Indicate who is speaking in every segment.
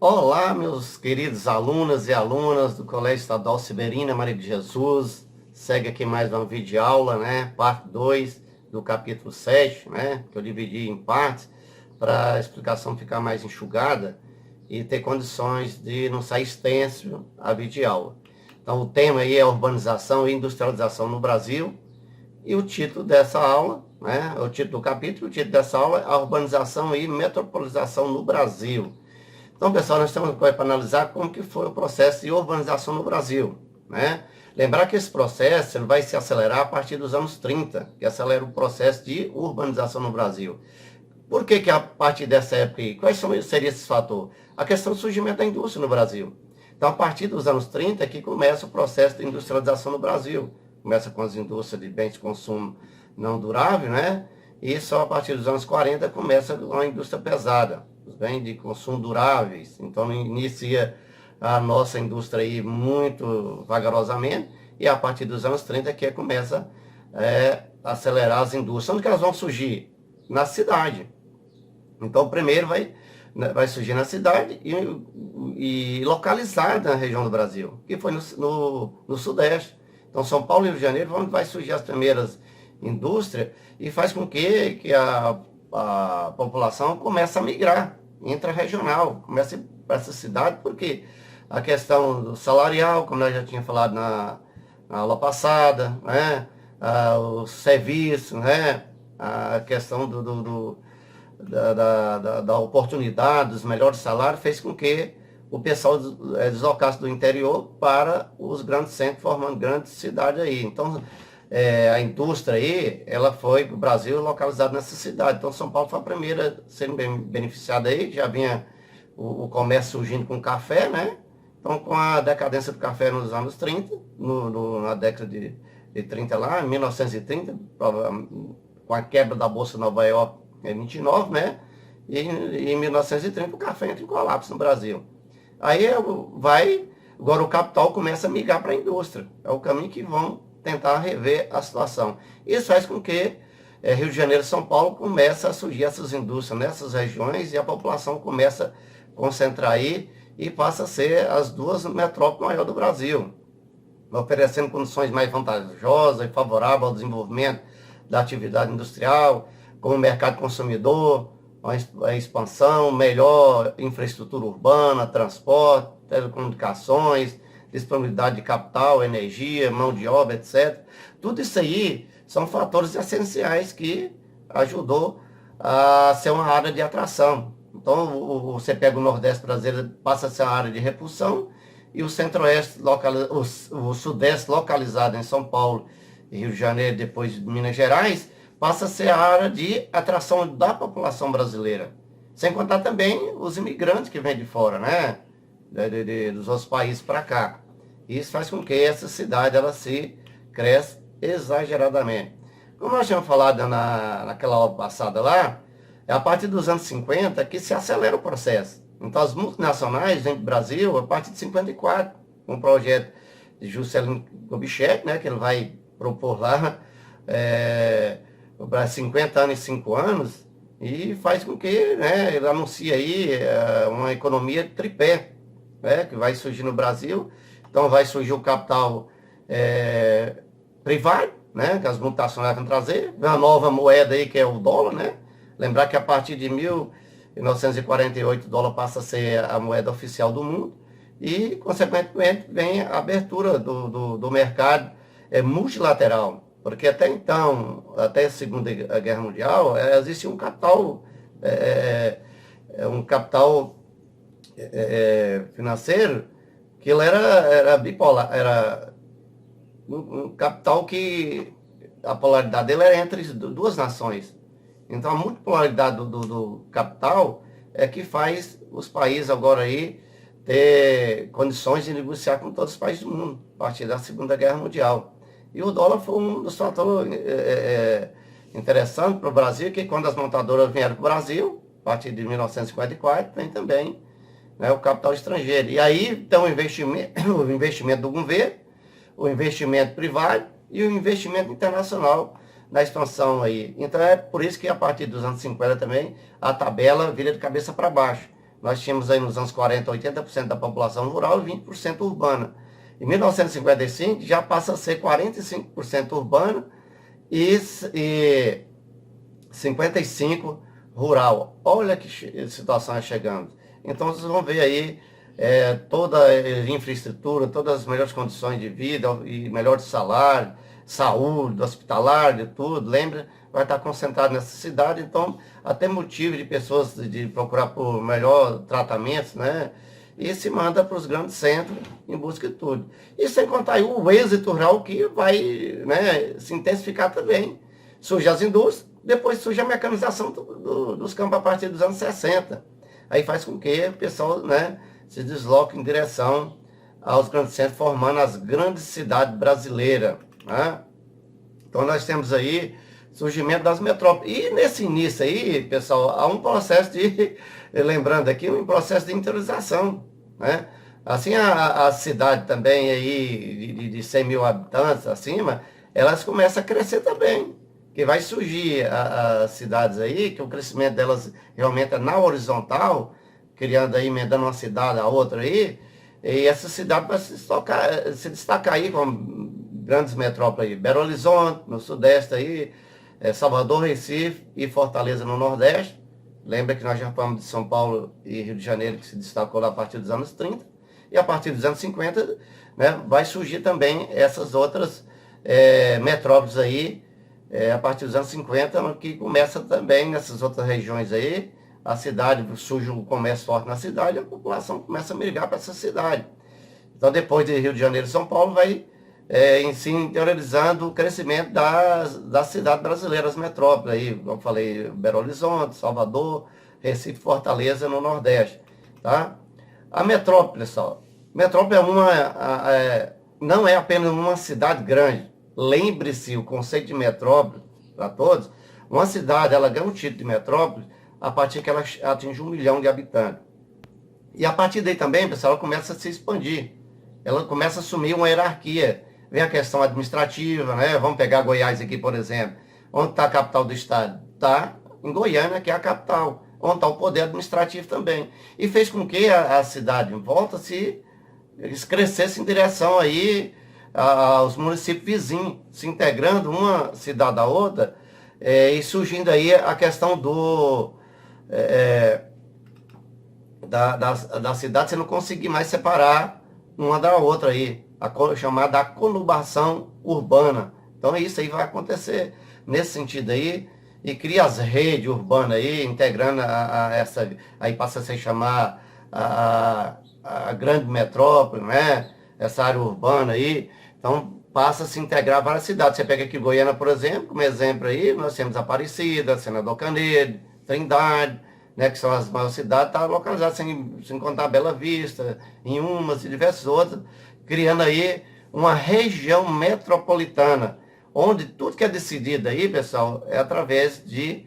Speaker 1: Olá, meus queridos alunos e alunas do Colégio Estadual Severina Maria de Jesus. Segue aqui mais uma videoaula, né? Parte 2 do capítulo 7, né? Que eu dividi em partes para a explicação ficar mais enxugada e ter condições de não sair extenso a videoaula. Então, o tema aí é urbanização e industrialização no Brasil. E o título dessa aula, né? O título do capítulo, o título dessa aula é a urbanização e metropolização no Brasil. Então, pessoal, nós estamos para analisar como que foi o processo de urbanização no Brasil, né? Lembrar que esse processo ele vai se acelerar a partir dos anos 30, que acelera o processo de urbanização no Brasil. Por que a partir dessa época aí? Quais seriam esses fatores? A questão do surgimento da indústria no Brasil. Então, a partir dos anos 30 é que começa o processo de industrialização no Brasil. Começa com as indústrias de bens de consumo não durável, né? E só a partir dos anos 40 começa a indústria pesada, os bens de consumo duráveis. Então inicia a nossa indústria aí muito vagarosamente, e a partir dos anos 30 que começa a acelerar as indústrias. Onde que elas vão surgir? Na cidade. Então primeiro vai surgir na cidade e localizada na região do Brasil, que foi no Sudeste. Então São Paulo e Rio de Janeiro, onde vai surgir as primeiras indústrias, e faz com que a população comece a migrar intra-regional, comece para essa cidade, porque a questão do salarial, como nós já tínhamos falado na aula passada, né? O serviço, né? A questão da oportunidade, dos melhores salários, fez com que o pessoal deslocasse do interior para os grandes centros, formando grandes cidades aí. Então, a indústria aí, ela foi para o Brasil localizada nessa cidade. Então, São Paulo foi a primeira a ser beneficiada aí, já vinha o comércio surgindo com café, né? Então, com a decadência do café nos anos 30, na década de 30 lá, em 1930, com a quebra da Bolsa de Nova York em 29, né? E em 1930 o café entra em colapso no Brasil. Aí agora o capital começa a migrar para a indústria. É o caminho que vão tentar rever a situação. Isso faz com que Rio de Janeiro e São Paulo comece a surgir essas indústrias nessas regiões, e a população começa a concentrar aí e passa a ser as duas metrópoles maiores do Brasil, oferecendo condições mais vantajosas e favoráveis ao desenvolvimento da atividade industrial, como o mercado consumidor, a expansão, melhor infraestrutura urbana, transporte, telecomunicações, disponibilidade de capital, energia, mão de obra, etc. Tudo isso aí são fatores essenciais que ajudou a ser uma área de atração. Então, você pega o Nordeste brasileiro, passa a ser uma área de repulsão, e o Centro-Oeste, o Sudeste, localizado em São Paulo e Rio de Janeiro, depois de Minas Gerais, passa a ser a área de atração da população brasileira. Sem contar também os imigrantes que vêm de fora, né? Dos outros países para cá. Isso faz com que essa cidade ela se cresça exageradamente. Como nós tínhamos falado naquela aula passada lá, é a partir dos anos 50 que se acelera o processo. Então as multinacionais vêm do Brasil a partir de 54, com um projeto de Juscelino Kubitschek, né, que ele vai propor lá para 50 anos e 5 anos, e faz com que, né, ele anuncie aí uma economia tripé, né, que vai surgir no Brasil. Então vai surgir o capital privado, né, que as multinacionais vão trazer, uma nova moeda aí que é o dólar, né? Lembrar que a partir de 1948 o dólar passa a ser a moeda oficial do mundo, e consequentemente vem a abertura do mercado multilateral, porque até então, até a Segunda Guerra Mundial, existia um capital, financeiro, que ele era bipolar, era um capital que a polaridade dele era entre duas nações. Então a multipolaridade do capital é que faz os países agora aí ter condições de negociar com todos os países do mundo, a partir da Segunda Guerra Mundial. E o dólar foi um dos fatores interessantes para o Brasil, que quando as montadoras vieram para o Brasil, a partir de 1954, vem também, né, o capital estrangeiro. E aí tem o investimento do governo, o investimento privado e o investimento internacional na expansão aí. Então é por isso que a partir dos anos 50 também a tabela vira de cabeça para baixo. nós tínhamos aí nos anos 40, 80% da população rural e 20% urbana. Em 1955 já passa a ser 45% urbana e 55% rural. Olha que situação é chegando. Então vocês vão ver aí toda a infraestrutura, todas as melhores condições de vida e melhor salário, saúde, hospitalar, de tudo, lembra? Vai estar concentrado nessa cidade, então até motivo de pessoas de procurar por melhor tratamento, né? E se manda para os grandes centros em busca de tudo. E sem contar aí o êxito rural que vai, né, se intensificar também. Surge as indústrias, depois surge a mecanização dos campos a partir dos anos 60. Aí faz com que o pessoal, né, se desloque em direção aos grandes centros, formando as grandes cidades brasileiras, né? Então nós temos aí surgimento das metrópoles. E nesse início aí, pessoal, há um processo de, lembrando aqui, um processo de interiorização, né? Assim, a cidade também aí, de 100 mil habitantes acima, elas começam a crescer também. Que vai surgir as cidades aí, que o crescimento delas realmente é na horizontal, criando aí, emendando uma cidade a outra aí, e essa cidade vai se destacar aí como grandes metrópoles aí, Belo Horizonte, no Sudeste aí, Salvador, Recife e Fortaleza no Nordeste. Lembra que nós já falamos de São Paulo e Rio de Janeiro, que se destacou lá a partir dos anos 30, e a partir dos anos 50, né, vai surgir também essas outras metrópoles aí, a partir dos anos 50, que começa também nessas outras regiões aí, a cidade, surge um comércio forte na cidade, a população começa a migrar para essa cidade. Então, depois de Rio de Janeiro e São Paulo, vai em si interiorizando o crescimento das cidades brasileiras, as metrópoles, aí, como eu falei, Belo Horizonte, Salvador, Recife, Fortaleza, no Nordeste. Tá? A metrópole, pessoal, metrópole não é apenas uma cidade grande. Lembre-se, o conceito de metrópole, para todos, uma cidade, ela ganha um título de metrópole a partir que ela atinge 1 milhão de habitantes. E a partir daí também, pessoal, ela começa a se expandir. Ela começa a assumir uma hierarquia. Vem a questão administrativa, né? Vamos pegar Goiás aqui, por exemplo. Onde está a capital do estado? Está em Goiânia, que é a capital. Onde está o poder administrativo também. E fez com que a cidade em volta crescesse em direção aí aos municípios vizinhos, se integrando uma cidade à outra, e surgindo aí a questão da cidade, você não conseguir mais separar uma da outra aí, chamada conurbação urbana. Então isso aí vai acontecer nesse sentido aí, e cria as redes urbanas aí, integrando essa, aí passa a se chamar a grande metrópole, né? Essa área urbana aí. Então passa a se integrar várias cidades. Você pega aqui Goiânia, por exemplo, como exemplo aí, nós temos Aparecida, Senador Canedo, Trindade, né, que são as maiores cidades, está localizado sem contar Bela Vista, em umas e diversas outras, criando aí uma região metropolitana, onde tudo que é decidido aí, pessoal, é através de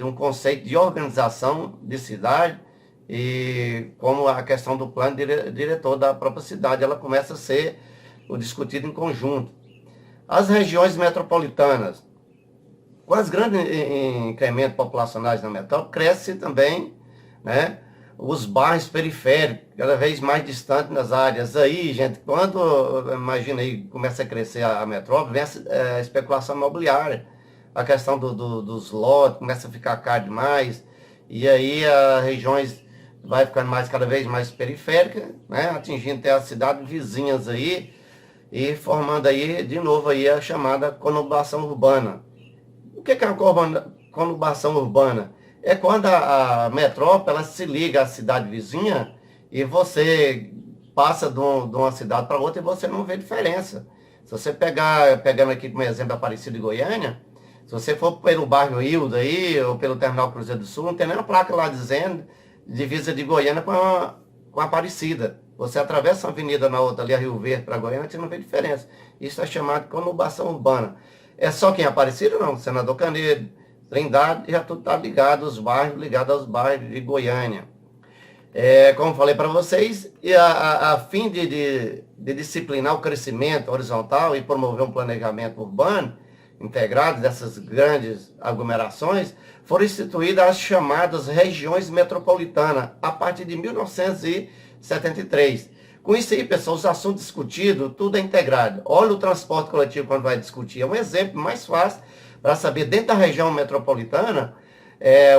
Speaker 1: um conceito de organização de cidade, e como a questão do plano diretor da própria cidade, ela começa a ser discutida em conjunto. As regiões metropolitanas, com os grandes incrementos populacionais na metrópole, cresce também, né, os bairros periféricos, cada vez mais distantes nas áreas. Aí, gente, quando, imagina aí, começa a crescer a metrópole, vem a especulação imobiliária, a questão dos lotes, começa a ficar caro demais, e aí as regiões vai ficando cada vez mais periféricas, né, atingindo até as cidades vizinhas aí, e formando aí, de novo, aí a chamada conurbação urbana. O que é a conurbação urbana? É quando a metrópole ela se liga à cidade vizinha e você passa de uma cidade para outra e você não vê diferença. Se você pegando aqui como exemplo Aparecida de Goiânia, se você for pelo bairro Hilda aí, ou pelo terminal Cruzeiro do Sul, não tem nenhuma placa lá dizendo divisa de Goiânia com Aparecida. Você atravessa uma avenida na outra ali, a Rio Verde para Goiânia, você não vê diferença. Isso é chamado de conurbação urbana. É só quem é Aparecida? Não. Senador Canedo, Trindade, já tudo está ligado, os bairros ligados aos bairros de Goiânia. Como falei para vocês, e a fim de disciplinar o crescimento horizontal e promover um planejamento urbano, integrados, dessas grandes aglomerações, foram instituídas as chamadas regiões metropolitanas, a partir de 1973. Com isso aí, pessoal, os assuntos discutidos, tudo é integrado. Olha o transporte coletivo quando vai discutir. É um exemplo mais fácil para saber, dentro da região metropolitana,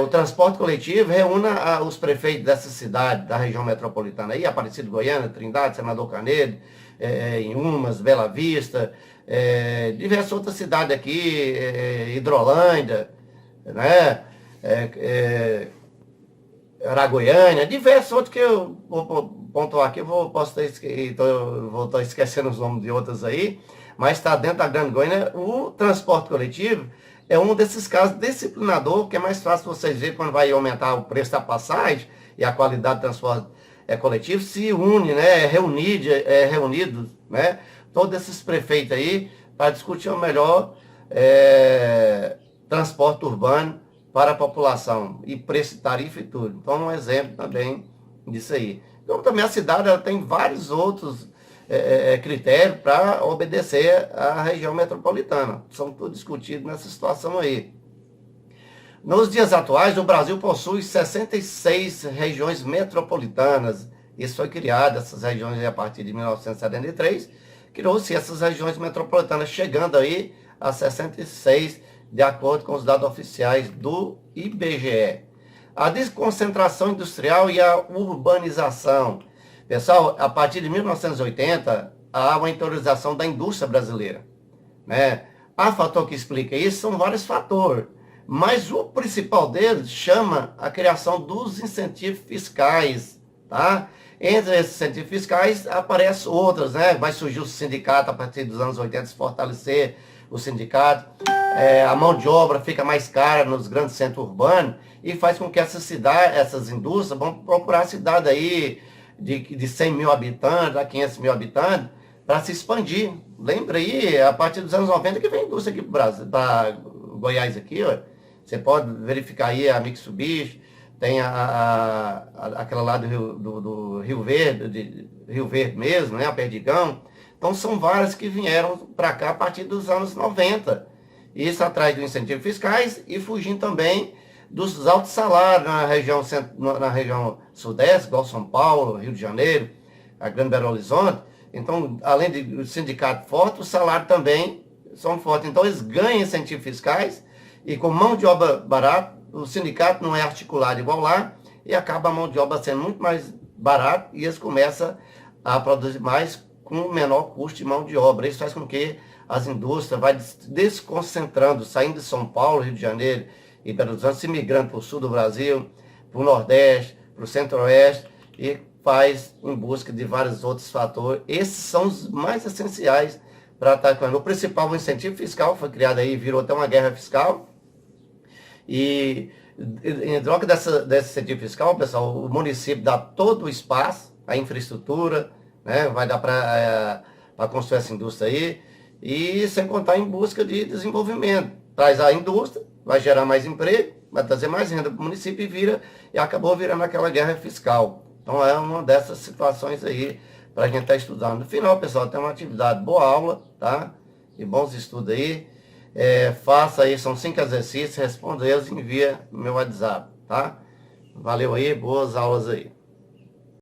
Speaker 1: o transporte coletivo reúne os prefeitos dessa cidade, da região metropolitana aí, Aparecido, Goiânia, Trindade, Senador Canedo, Inhumas, Bela Vista, diversas outras cidades aqui, Hidrolândia, né? Aragoiânia, diversos outros que eu vou pontuar aqui, posso vou estar esquecendo os nomes de outras aí, mas está dentro da Grande Goiânia. O transporte coletivo é um desses casos disciplinador, que é mais fácil vocês verem quando vai aumentar o preço da passagem e a qualidade do transporte coletivo, se une, né, reunidos, né, todos esses prefeitos aí, para discutir o melhor transporte urbano para a população, e preço, tarifa e tudo. Então, um exemplo também disso aí. Então, também a cidade ela tem vários outros critérios para obedecer à região metropolitana. São tudo discutidos nessa situação aí. Nos dias atuais, o Brasil possui 66 regiões metropolitanas. Isso foi criado, essas regiões, a partir de 1973, criou-se essas regiões metropolitanas, chegando aí a 66, de acordo com os dados oficiais do IBGE. A desconcentração industrial e a urbanização. Pessoal, a partir de 1980, há uma interiorização da indústria brasileira, né? Há fator que explica isso, são vários fatores, mas o principal deles chama a criação dos incentivos fiscais, tá? Entre esses incentivos fiscais aparecem outros, né? Vai surgir o sindicato a partir dos anos 80, se fortalecer o sindicato. A mão de obra fica mais cara nos grandes centros urbanos e faz com que essas cidades, essas indústrias vão procurar cidade aí de 100 mil habitantes a 500 mil habitantes para se expandir. Lembra aí, a partir dos anos 90 que vem indústria aqui para o Brasil, para Goiás aqui, ó. Você pode verificar aí a Mitsubishi, tem aquela lá do Rio Verde, Rio Verde mesmo, né, a Perdigão. Então são várias que vieram para cá a partir dos anos 90. Isso atrás dos incentivos fiscais e fugindo também dos altos salários na região sudeste, igual São Paulo, Rio de Janeiro, a Grande Belo Horizonte. Então, além do sindicato forte, os salários também são fortes. Então, eles ganham incentivos fiscais e com mão de obra barata, o sindicato não é articulado igual lá e acaba a mão de obra sendo muito mais barata e eles começam a produzir mais com menor custo de mão de obra. Isso faz com que as indústrias vão desconcentrando, saindo de São Paulo, Rio de Janeiro e Belo Horizonte, se migrando para o sul do Brasil, para o Nordeste, para o Centro-Oeste, e faz em busca de vários outros fatores. Esses são os mais essenciais para estar com o principal, o incentivo fiscal, foi criado aí, virou até uma guerra fiscal. E em troca desse incentivo fiscal, pessoal, o município dá todo o espaço, a infraestrutura, né, vai dar para construir essa indústria aí, e sem contar em busca de desenvolvimento. Traz a indústria, vai gerar mais emprego, vai trazer mais renda para o município e acabou virando aquela guerra fiscal. Então é uma dessas situações aí para a gente estar estudando. No final, pessoal, tem uma atividade, boa aula, tá? E bons estudos aí. Faça aí, são 5 exercícios, responda eles e envia no meu WhatsApp, tá? Valeu aí, boas aulas aí.